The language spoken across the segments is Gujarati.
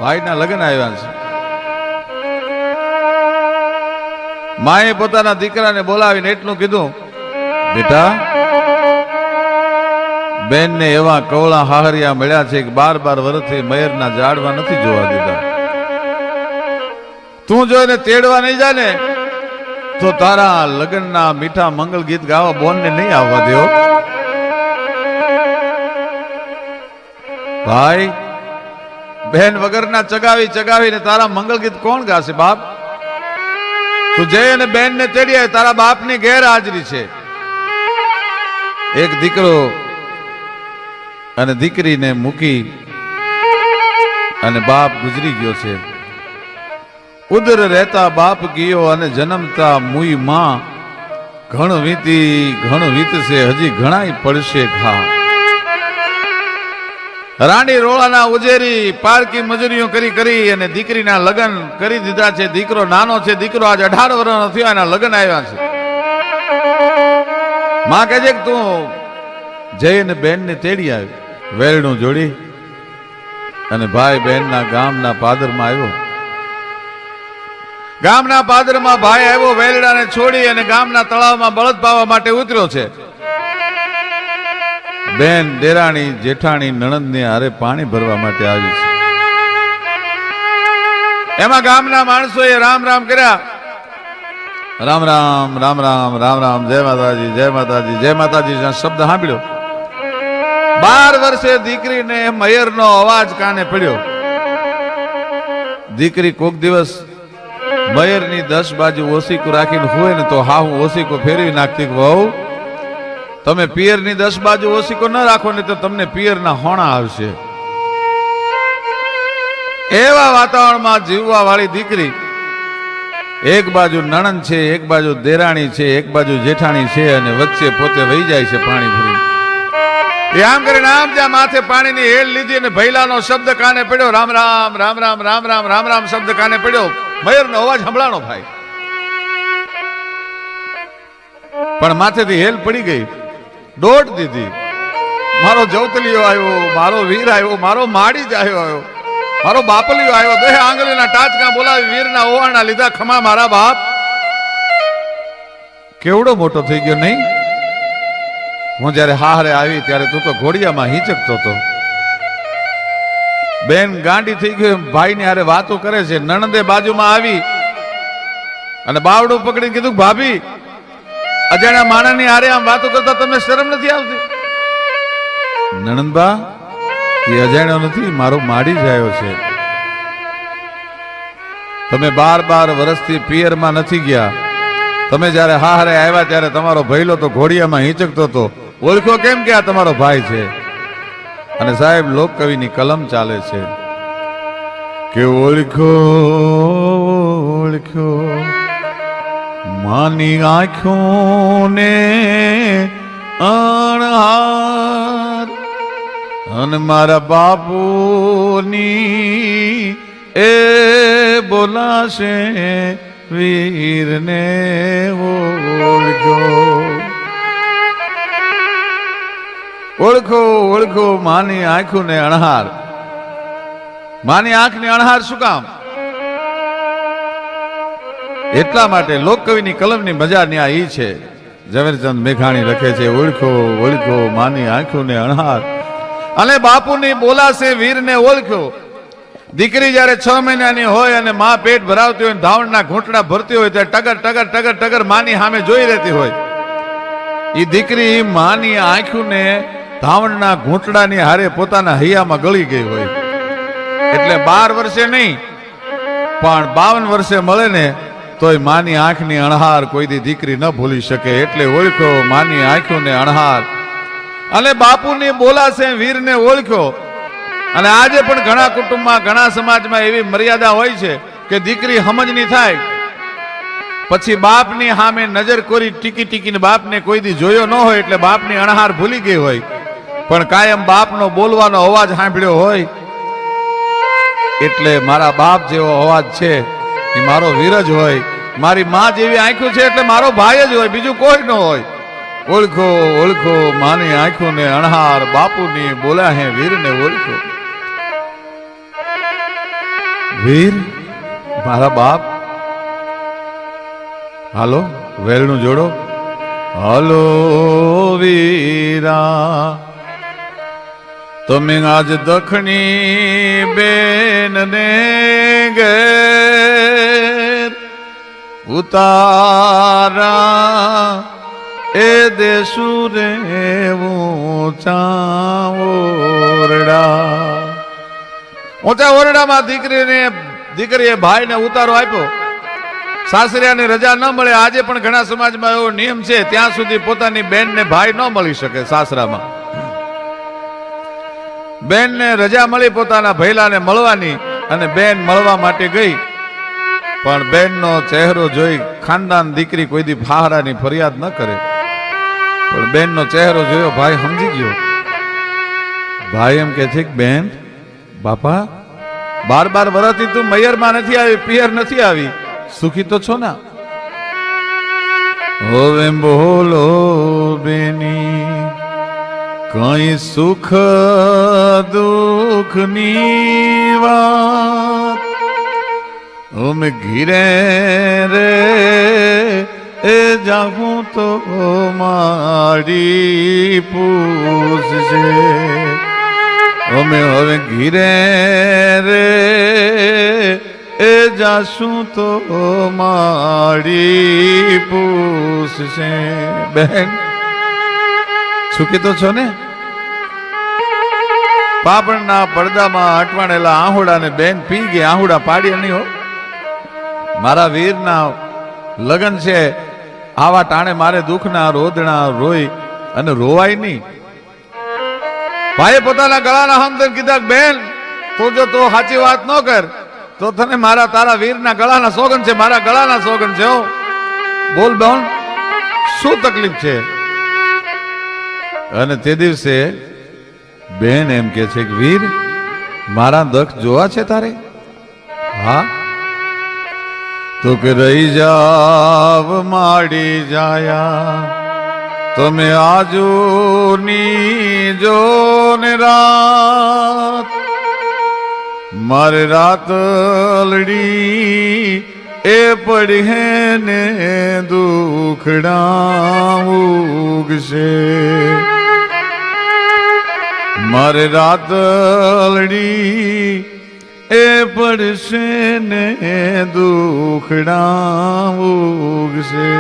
ભાઈના લગ્ન આવ્યા છે. માએ પોતાના દીકરાને બોલાવીને એટલું કીધું, બેટા, બેન ને એવા કવળા હાહરિયા મળ્યા છે કે 12 વર્ષથી મયરના ઝાડવા નથી જોવા દીધા. તું જોઈને તેડવા નહીં જાય ને તો તારા લગ્નના મીઠા મંગલ ગીત ગાવા બોનને નહીં આવવા દો. ભાઈ, બહેન વગરના ચગાવીને તારા મંગલ ગીત કોણ ગાશે બાપ? તું જઈ અને બેન ને તેડી આવે. તારા બાપની ગેરહાજરી છે. એક દીકરો અને દીકરીને મૂકી અને બાપ ગુજરી ગયો છે. ઉદર રહેતા બાપ ગયો અને જન્મતા મુઈ માં. ઘણ વીતશે હજી ઘણાય પડશે ઘા. રાણી રોળાના ઉજેરી પારકી મજૂરીઓ કરી અને દીકરીના લગ્ન કરી દીધા છે. દીકરો નાનો છે. દીકરો આજ 18 વર્ષનો થયો, એના લગ્ન આવ્યા છે. માં કહે છે કે તું જઈને બેન ને તેડી આવી. વેરણું જોડી અને ભાઈ બહેનના ગામના પાદરમાં આવ્યો. ગામના પાદરમાં ભાઈ આવ્યો. વેલડાને છોડી અને ગામના તળાવમાં બળદ પાવા માટે ઉતર્યો છે. બેન દેરાણી જેઠાણી નણંદને હારે પાણી ભરવા માટે આવી છે. એમાં ગામના માણસોએ રામ રામ કર્યા. રામ રામ રામ રામ રામ રામ, જય માતાજી જય માતાજી જય માતાજી શબ્દ સાંભળ્યો. 12 વર્ષે દીકરીને મયરનો અવાજ કાને પડ્યો. દીકરી કોક દિવસ મયરની 10 બાજુ ઓસીકું રાખીને હોય ને તો હા હું ઓસીકો ફેરવી નાખતી. વહુ, તમે પિયરની 10 બાજુ ઓસીકો ન રાખો ને તો તમને પિયરના હોણા આવશે. એવા વાતાવરણમાં જીવવા વાળી દીકરી, એક બાજુ નણંદ છે, એક બાજુ દેરાણી છે, એક બાજુ જેઠાણી છે અને વચ્ચે પોતે વહી જાય છે પાણી ભરી. એ આમ કરીને આમ જ્યાં માથે પાણીની હેલ લીધી અને ભૈલાનો શબ્દ કાને પડ્યો. રામ રામ રામ રામ રામ રામ રામ રામ શબ્દ કાને પડ્યો. મયરનો અવાજ સંભળાણો ભાઈ, પણ માથેથી હેલ પડી ગઈ. દોડ દીધી. મારો જવતલીઓ આવ્યો, મારો વીર આવ્યો, મારો માડી જ આવ્યો, મારો બાપલીઓ આવ્યો. 2 આંગળીના ટાચકા બોલાવી વીરના ઓવાણા લીધા. ખમા મારા બાપ, કેવડો મોટો થઈ ગયો નહીં? હું જયારે હારે આવી ત્યારે તું તો ઘોડિયામાં હિંચકતો હતો. બેન ગાંડી થઈ ગઈ. ભાઈ ને હારે વાતો કરે છે. નણંદે બાજુમાં આવી અને બાવડું પકડીને કીધું, ભાભી, અજાણ્યા માણસની હારે આમ વાતો કરતા તમને શરમ નથી આવતી? નણંદબા, એ અજાણ્યો નથી, મારો માડી જ આવ્યો છે. તમે 12 વર્ષથી પિયરમાં નથી ગયા. તમે જયારે હારે આવ્યા ત્યારે તમારો ભૈલો તો ઘોડિયામાં હિંચકતો હતો. ઓળખો કેમ કે આ તમારો ભાઈ છે? અને સાહેબ, લોક કવિની કલમ ચાલે છે કે ઓળખો ઓળખો માની આંખોને અણહાર અને મારા બાપુની એ બોલાશે વીરને ઓળખો. ઓળખો ઓળખો માની આંખોને અણહાર. માની આંખની અણહાર શું કામ? એટલા માટે લોકકવિની કલમની મજા ન્યા ઈ છે. ઝવેરચંદ મેઘાણી લખે છે, ઓળખો ઓળખો માની આંખોને અણહાર અને બાપુની બોલાશે વીરને ઓળખો. દીકરી જયારે 6 મહિનાની હોય અને માં પેટ ભરાવતી હોય, ધાવણના ઘૂંટડા ભરતી હોય ત્યારે ટગર ટગર ટગર ટગર માની સામે જોઈ રહેતી હોય. એ દીકરી માની આંખોને ધાવણના ઘૂંટડાની હારે પોતાના હૈયામાં ગળી ગઈ હોય. એટલે 12 વર્ષે નહીં પણ 52 વર્ષે મળે ને તોય માની આંખની અણહાર કોઈ દી દીકરી ન ભૂલી શકે. એટલે ઓળખો માની આંખોને અણહાર અને બાપુની બોલાશે વીરને ઓળખો. અને આજે પણ ઘણા કુટુંબમાં, ઘણા સમાજમાં એવી મર્યાદા હોય છે કે દીકરી સમજની થાય પછી બાપની સામે નજર કોરી ટીકીને બાપને કોઈ દી જોયો ન હોય એટલે બાપની અણહાર ભૂલી ગઈ હોય, પણ કાયમ બાપનો બોલવાનો અવાજ સાંભળ્યો હોય. એટલે મારા બાપ જેવો અવાજ છે એ મારો વીર જ હોય. મારી માં જેવી આંખો છે એટલે મારો ભાઈ જ હોય, બીજું કોઈ ન હોય. ઓળખો ઓળખો માની આંખોને અણહાર, બાપુની બોલા હે વીરને ઓળખો. વીર મારા બાપ, હાલો વેલનું જોડો. હાલો વીરા, તમે આજ દખણી બેન ને ઘેર ઉતારા એ દેશું રે ઊંચા ઓરડામાં દીકરીએ ભાઈને ઉતારો આપ્યો. સાસરિયાની રજા ન મળે. આજે પણ ઘણા સમાજમાં એવો નિયમ છે, ત્યાં સુધી પોતાની બેનને ભાઈ ન મળી શકે. સાસરામાં બેનને રજા મળી પોતાના ભૈલાને મળવાની, અને બેન મળવા માટે ગઈ. પણ બેનનો ચહેરો જોઈ ખાનદાન દીકરી કોઈ દી ફાહરાની ફરિયાદ ન કરે, પણ બેનનો ચહેરો જોયો ભાઈ સમજી ગયો. ભાઈ એમ કે છે કે બેન બાપા, 12 વર્ષથી તું મૈયરમાં નથી આવી, પિયર નથી આવી, સુખી તો છો ના? હવે બોલો બેની, કઈ સુખ દુઃખની વાત અમે ઘીરે રે એ જાઉં તો મારી પૂછશે. અમે હવે ઘીરે રે એ જાશું તો મારી પૂછશે. બેન સુખી તો છો ને? પાપણના પડદામાં અટવાણેલા આહુડાને બેન પી ગઈ. આહુડા પાડી નહીં હો. મારા વીરના લગન છે, આવા ટાણે મારે દુઃખના રોદણા રોઈ અને રોવાય નહીં. ભાઈએ પોતાના ગળાના હમદર્દ કીધા, બેન તું જો તો સાચી વાત ન કર તો તને મારા તારા વીરના ગળાના સોગન છે, મારા ગળાના સોગન છે. બોલ બેન શું તકલીફ છે? અને તે દિવસે બેન એમ કે છે કે વીર મારા દખ જોવા છે તારે? હા. તો કે રહી જાવ માડી જાયા તમે આજુની જો ને રાત, મારે રાતલડી એ પડી હે ને દુખડા ઉગશે. મારે રાતલડી એ પડશે ને દુખડા ઉગશે.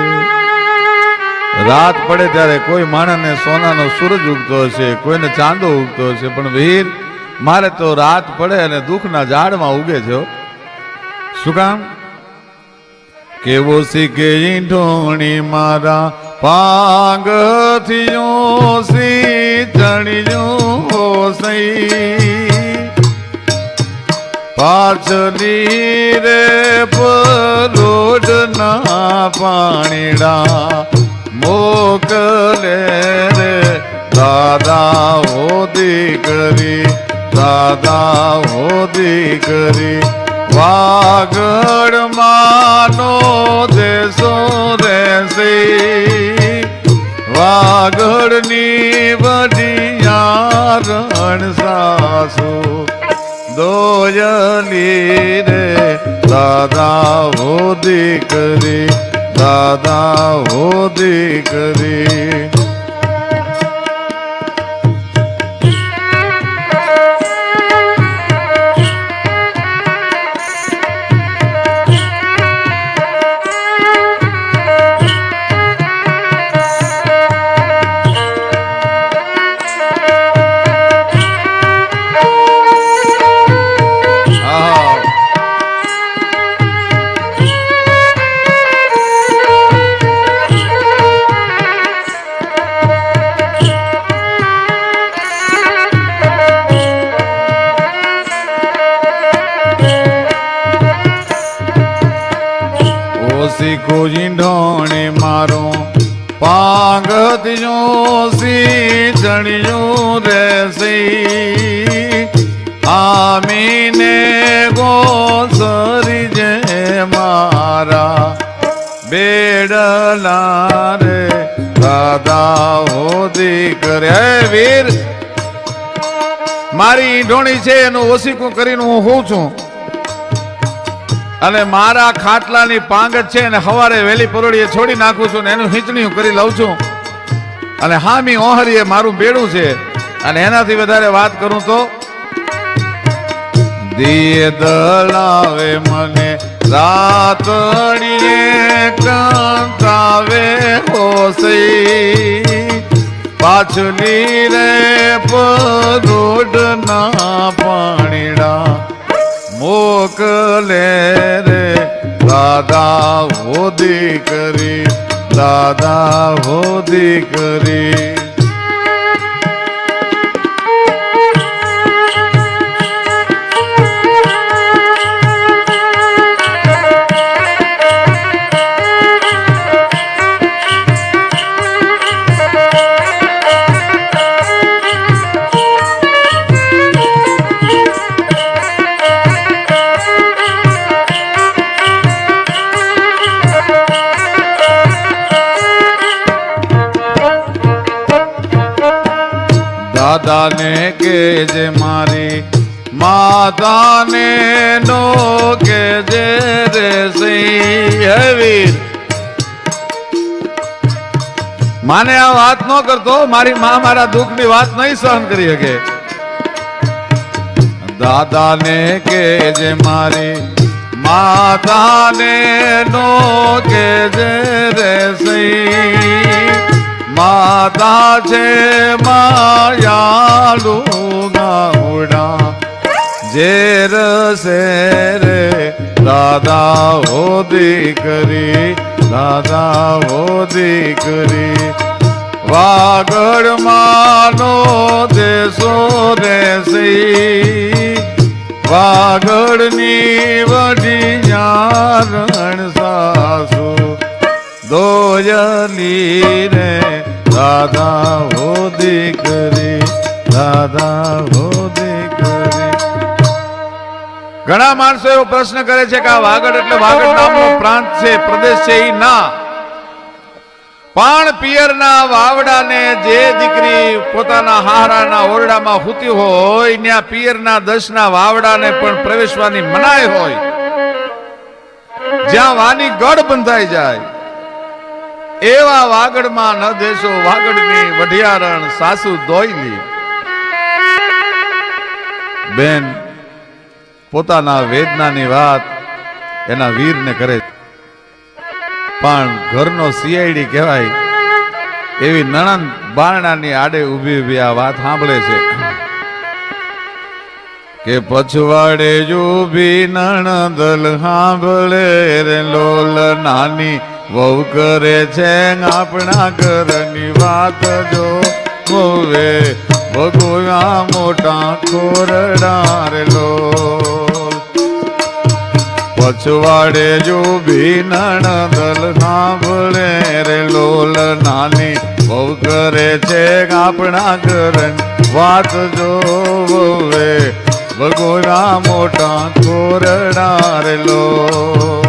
રાત પડે ત્યારે કોઈ માણસને સોનાનો સૂરજ ઉગતો હશે, કોઈને ચાંદો ઉગતો હશે, પણ વીર મારે તો રાત પડે અને દુઃખના ઝાડમાં ઉગે છે. શું કામ? કેવો શીખે ઢોણી મારા પાંગથી સી ચણિયો સઈ, પાછલી રે પરોઢના પાણીડા મોકલે રે દાદા હો દીકરી, દાદા હો દીકરી. વાગડ માનો દેશો રહેશે, વાગડની વડિયારણ સાસુ દોયલી રે દાદા હો દીકરી, દાદા હો દીકરી. ઢોણે મારો પાંગત્યો સી ચણિયું રહેશે, આમીને ગોસરી જે મારા બેડલા રે દાદા હો દીકરે. વીર મારી ઢોણી છે એનું ઓસીકું કરીને હું હોઉં છું. અને મારા ખાટલાની પાંગત છે ને સવારે વેલી પરોડીએ છોડી નાખું છું ને એનું હિંચણીયું કરી લઉં છું અને હામી ઓહરીએ મારું બેડું છે અને એનાથી વધારે વાત કરું તો દિયે દળાવે મને રાતડીએ કંતાવે હોસઈ પાછલી રે પરોડના પાણીડા મોકલે રે દાદા હોદી કરી દાદા હોદી કરી દાદાને કેજે મારી માતાને નો કેજે રે સઈ વીર માને આ વાત ન કરતો મારી માં મારા દુઃખની વાત નહીં સહન કરી શકે દાદાને કેજે મારી માતાને નો કેજે રે સઈ માતા છે માયાલુ ગાઉડા જેર સે રે દાદા હોદી કરી દાદા હોદી કરી વાગડ માનો દેશો દેસી વાગડની વઢિયા રણ સાસુ દોયલી રે દાદા હોદી કરી દાદા હોદી કરી ઘણા માણસો એવો પ્રશ્ન કરે છે કે આ વાગડ એટલે વાગડ નામનો પ્રાંત છે પ્રદેશ છે ઈ ના પણ પિયરના વાવડાને જે દીકરી પોતાના હારાના ઓરડામાં હૂતી હોય ત્યાં પિયરના 10ના વાવડાને પણ પ્રવેશવાની મનાઈ હોય જ્યાં વાની ગઢ બંધાઈ જાય એવા વાગડમાં ન દેશો વાગડની વઢિયારણ સાસુ દોયલી બેન પોતાના વેદનાની વાત એના વીરને કરે પણ ઘરનો સીઆઈડી કહેવાય એવી નણંદ બારણાની આડે ઊભી ઊભી આ વાત સાંભળે છે કે પછવાડે ઊભી નણંદલ સાંભળે રે લોલ નાની વહુ કરે છે આપણા ઘરની વાત જો હોવે ભગોયા મોટા ખોરડા રે લોલ પછવાડે જો ભી નણદલ સાંભળે રે લોલ નાની બહુ કરે છે આપણા ઘરની વાત જો હોવે ભગોયા મોટા ખોરડા રે લોલ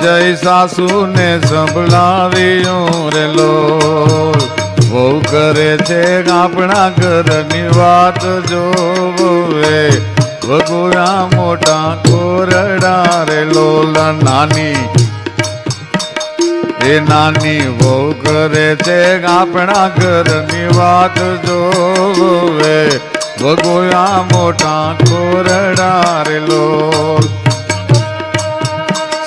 જય સાસુ ને સંભળાવ્યું રે લોલ બહુ કરે છે આપણા ઘરની વાત જોવે ભગોયા મોટા ખોરડા રે લોલ નાની એ નાની બહુ કરે છે આપણા ઘરની વાત જોવે ભગોયા મોટા ખોરડા રે લોલ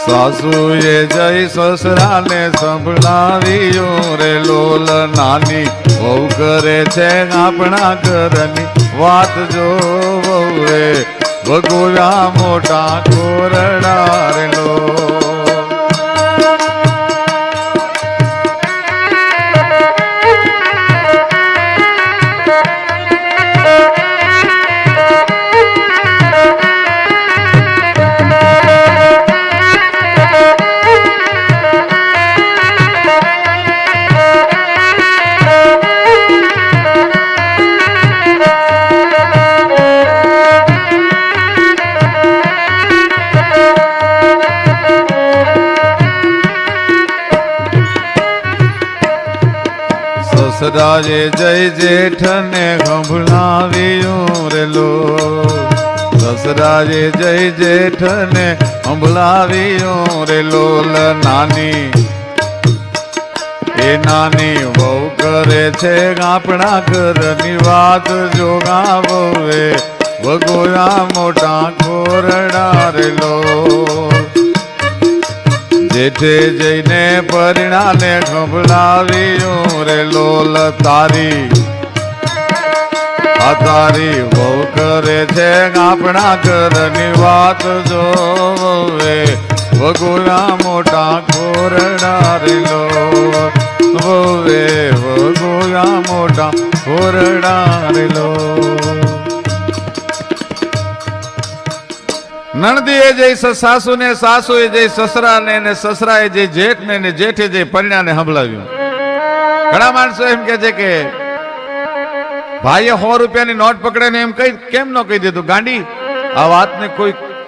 સાસુએ જય સસરાને સંભળાવ્યું રે લોલ નાની બહુ કરે છે આપણા ઘરની વાત જોવે ભગોયા મોટા ખોરડા રે લોલ સસરાએ જય જેઠને સંભળાવ્યું રે લોલ સસરાએ જય જેઠને સંભળાવ્યું રે લોલ નાની એ નાની વહુ કરે છે આપણા ઘરની વાત જો ગાવે વગોયા મોટા ખોરડા રે લોલ જેઠે જઈને પરિણાને ખંભળાવ્યું રે લોલ તારી તારી વહુ કરે છે આપણા ઘરની વાત જોવે વગોયા મોટા ખોરડા રે લોલ વોવે વગોયા મોટા ખોરડા રે લોલ નણદીએ જઈ સાસુ ને સાસુએ જઈ સસરા ને સસરાએ જઈ જેઠ ને જેઠે જઈ પરિણાને સંભળાવ્યું. ઘણા માણસો એમ કે છે કે ભાઈએ 100 રૂપિયાની નોટ પકડે ને એમ કઈ કેમ ન કહી દીધું ગાંડી આ વાતને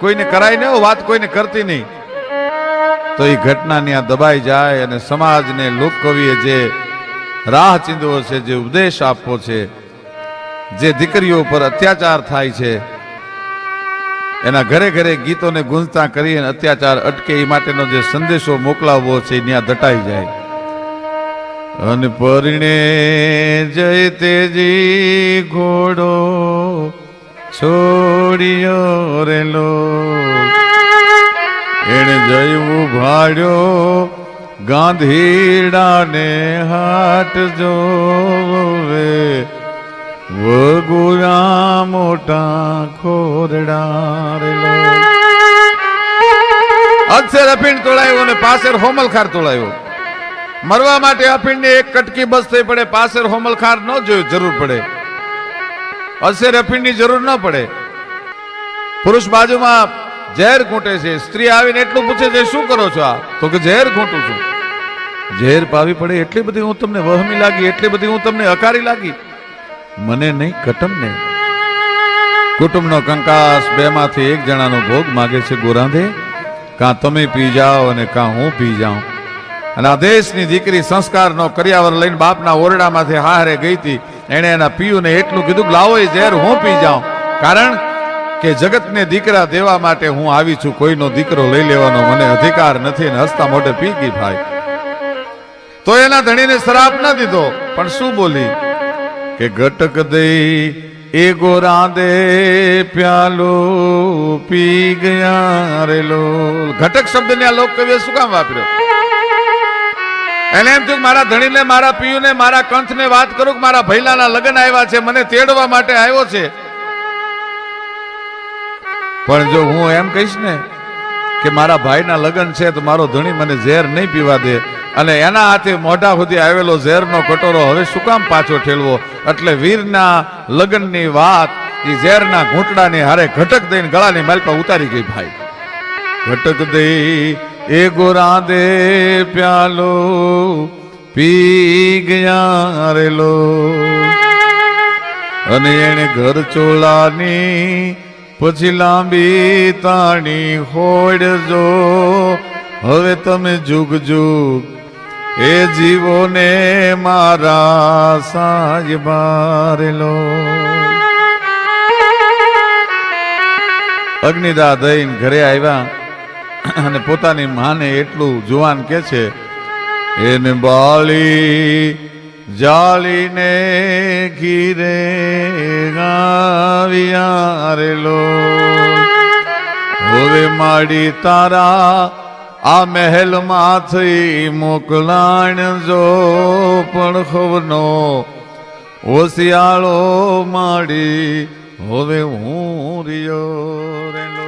કોઈને કરાય નહીં, વાત કોઈને કરતી નહીં. તો એ ઘટના ત્યાં દબાઈ જાય અને સમાજને લોકકવિએ જે રાહ ચીંધવો છે, જે ઉપદેશ આપવો છે, જે દીકરીઓ પર અત્યાચાર થાય છે એના ઘરે ઘરે ગીતોને ગુંજતા કરી અને અત્યાચાર અટકે એ માટેનો જે સંદેશો મોકલાવવો છે ત્યાં દટાઈ જાય. અને પરિણે જય તેજી ઘોડો છોડ્યો રેલો એને જયું ભાડ્યો ગાંધીડાને હાટ જોવે વગુયા મોટા ખોરડા રે લોલ. અક્ષર અફીણ તોડાયો અને પાસેર હોમલખાર તોડાયો. મરવા માટે અફીણની એક કટકી બસ થઈ પડે, પાસેર હોમલખાર ન જોયું જરૂર પડે, અક્ષર અફીણની જરૂર ન પડે. પુરુષ બાજુમાં ઝેર ઘૂંટે છે, સ્ત્રી આવીને એટલું પૂછે છે શું કરો છો આ? તો કે ઝેર ઘૂંટું છું. ઝેર પાવી પડે એટલી બધી હું તમને વહમી લાગી, એટલી બધી હું તમને અકારી લાગી? મને નહીં કટમને. કુટુંબનો કંકાસ બેમાંથી એક જણાનો ભોગ માગે છે ગોરાંધે. કાં તમે પી જાઓ અને કાં હું પી જાઉં. અને આ દેશની દીકરી સંસ્કારનો કરિયાવર લઈને બાપના ઓરડામાંથી હારે ગઈ હતી. એણે એના પિયુને એટલું કીધું કે લાવો એ ઝેર હું પી જાઉં, કારણ કે જગતને દીકરા દેવા માટે હું આવી છું, કોઈનો દીકરો લઈ લેવાનો મને અધિકાર નથી. અને હસતા મોઢે પી ગઈ ભાઈ. તો એના ધણીને શરાપ ન દીધો, પણ શું બોલી કે ઘટક દઈ એ ગોરાંદે પ્યાલો પી ગયા રે લોલ. ઘટક શબ્દને આ લોક કવિએ શું કામ વાપર્યો? એને એમ થયું મારા ધણીને, મારા પિયુને, મારા કંથને વાત કરું કે મારા ભૈલાના લગ્ન આવ્યા છે, મને તેડવા માટે આવ્યો છે. પણ જો હું એમ કહીશ ને કે મારા ભાઈના લગ્ન છે તો મારો ધણી મને ઝેર નહીં પીવા દે, અને એના હાથે મોઢા સુધી આવેલો ઝેરનો કટોરો હવે શું કામ પાછો ઠેલવો? એટલે વીરના લગ્નની વાત એ ઝેરના ઘૂંટડાની હારે ઘટક દઈને ગળાની માલપા ઉતારી ગઈ ભાઈ. ઘટક દઈ એ ગોરાંદે પ્યાલો પી ગયા રેલો. અને એને ઘર ચોળાની પછી લાંબી તાણી હોડજો. હવે તમે જુગ જુગ એ જીવોને મારા સાજબા રેલો. અગ્નિદા દઈને ઘરે આવ્યા અને પોતાની માને એટલું જુવાન કે છે, એને બાળી જાળીને ઘીરે ગાવ્યા રેલો. હવે માડી તારા આ મહેલમાં થઈ મોકલાણ જો, પણ ખવનો ઓશિયાળો માડી હવે હું રિયો રેલો.